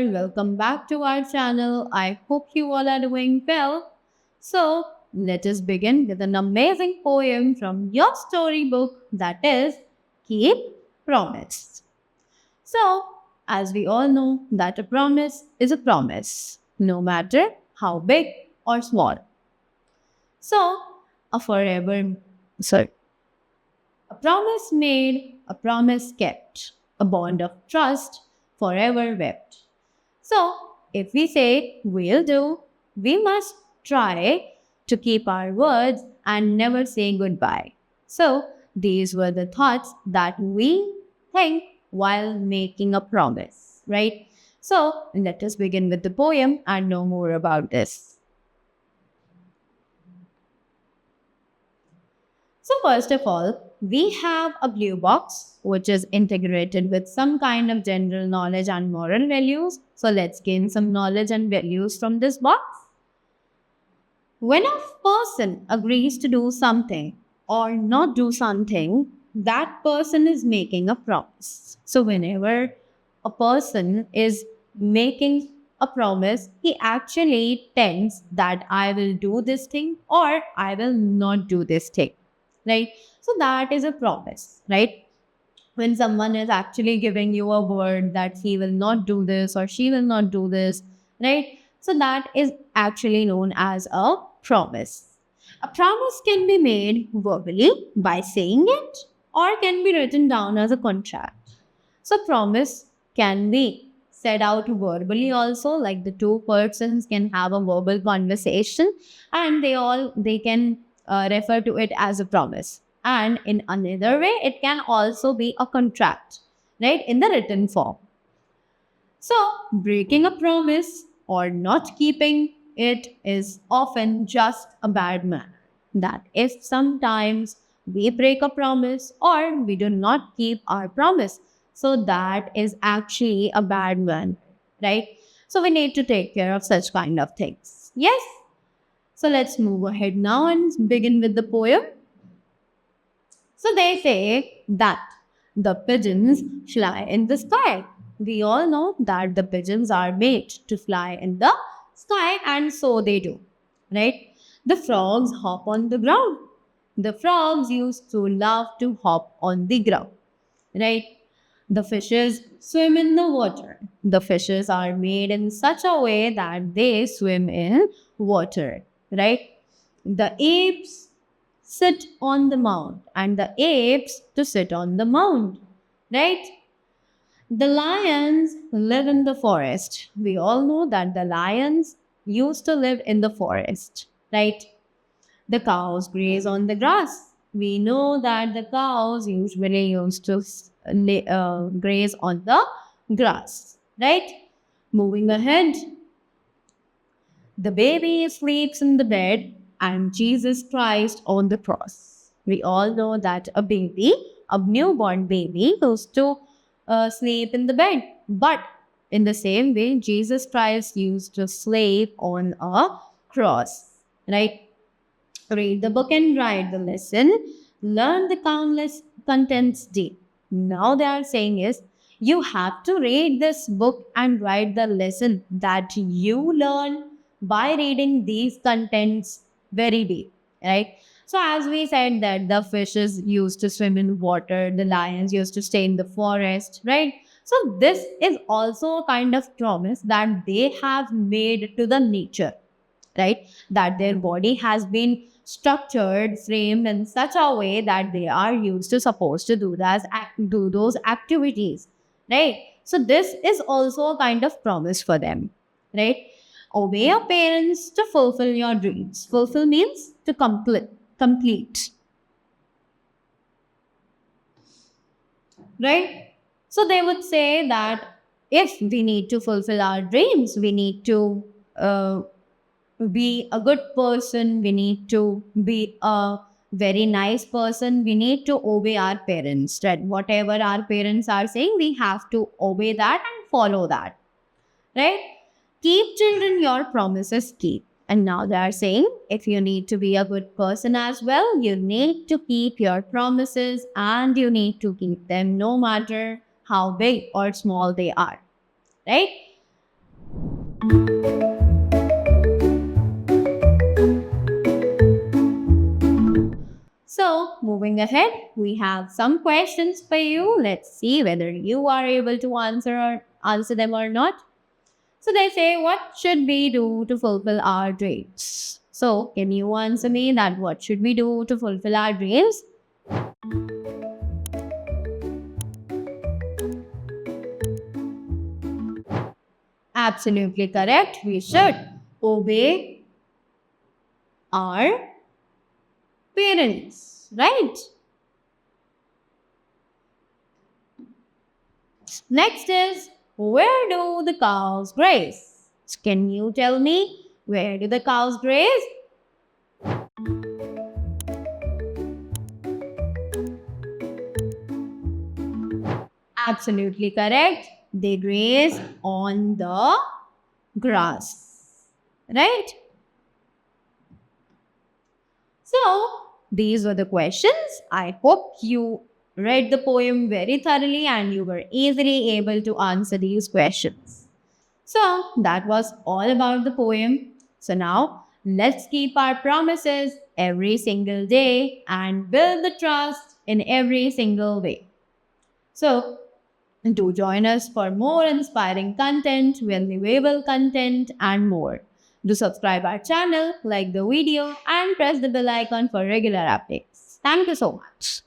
there. Welcome back to our channel. I hope you all are doing well. So, let us begin with an amazing poem from your storybook that is Keep Promise. So, as we all know, that a promise is a promise, no matter how big or small. So, a forever, sorry, a promise made, a promise kept, a bond of trust forever wept. So, if we say we'll do, we must try to keep our words and never say goodbye. So, these were the thoughts that we think while making a promise, right? So, let us begin with the poem and know more about this. So first of all, we have a blue box which is integrated with some kind of general knowledge and moral values. So let's gain some knowledge and values from this box. When a person agrees to do something or not do something, that person is making a promise. So whenever a person is making a promise, he actually tends that I will do this thing or I will not do this thing, right? So that is a promise, right? When someone is actually giving you a word that he will not do this or she will not do this, right? So that is actually known as a promise. A promise can be made verbally by saying it or can be written down as a contract. So promise can be said out verbally also, like the two persons can have a verbal conversation and they can refer to it as a promise. And in another way, it can also be a contract, right, in the written form. So, breaking a promise or not keeping it is often just a bad manner. That if sometimes we break a promise or we do not keep our promise, so that is actually a bad one, right? So, we need to take care of such kind of things. Yes? So, let's move ahead now and begin with the poem. So they say that the pigeons fly in the sky. We all know that the pigeons are made to fly in the sky, and so they do, right? The frogs hop on the ground. The frogs used to love to hop on the ground, right? The fishes swim in the water. The fishes are made in such a way that they swim in water, right? The apes sit on the mount and the apes to sit on the mount, right? The lions live in the forest. We all know that the lions used to live in the forest, right? The cows graze on the grass. We know that the cows usually used to graze on the grass, right? Moving ahead, the baby sleeps in the bed and Jesus Christ on the cross. We all know that a newborn baby, used to sleep in the bed. But in the same way, Jesus Christ used to sleep on a cross, right? Read the book and write the lesson. Learn the countless contents deep. Now they are saying is you have to read this book and write the lesson that you learn by reading these contents very deep, right? So as we said that the fishes used to swim in water, the lions used to stay in the forest, right? So this is also a kind of promise that they have made to the nature, right? That their body has been structured, framed in such a way that they are used to supposed to do those activities, right? So this is also a kind of promise for them, right? Obey your parents to fulfill your dreams. Fulfill means to complete, right? So they would say that if we need to fulfill our dreams, we need to be a good person, we need to be a very nice person, we need to obey our parents, right? Whatever our parents are saying, we have to obey that and follow that, right? Keep children your promises keep. And now they are saying if you need to be a good person as well, you need to keep your promises and you need to keep them no matter how big or small they are, right? So, moving ahead, we have some questions for you. Let's see whether you are able to answer them or not. So they say, what should we do to fulfill our dreams? So, can you answer me that what should we do to fulfill our dreams? Absolutely correct. We should obey our parents, right? Next is, where do the cows graze? Can you tell me where do the cows graze? Absolutely correct. They graze on the grass, right? So, these were the questions. I hope you read the poem very thoroughly and you were easily able to answer these questions. So, that was all about the poem. So, now let's keep our promises every single day and build the trust in every single way. So, do join us for more inspiring content, valuable content, and more. Do subscribe our channel, like the video, and press the bell icon for regular updates. Thank you so much.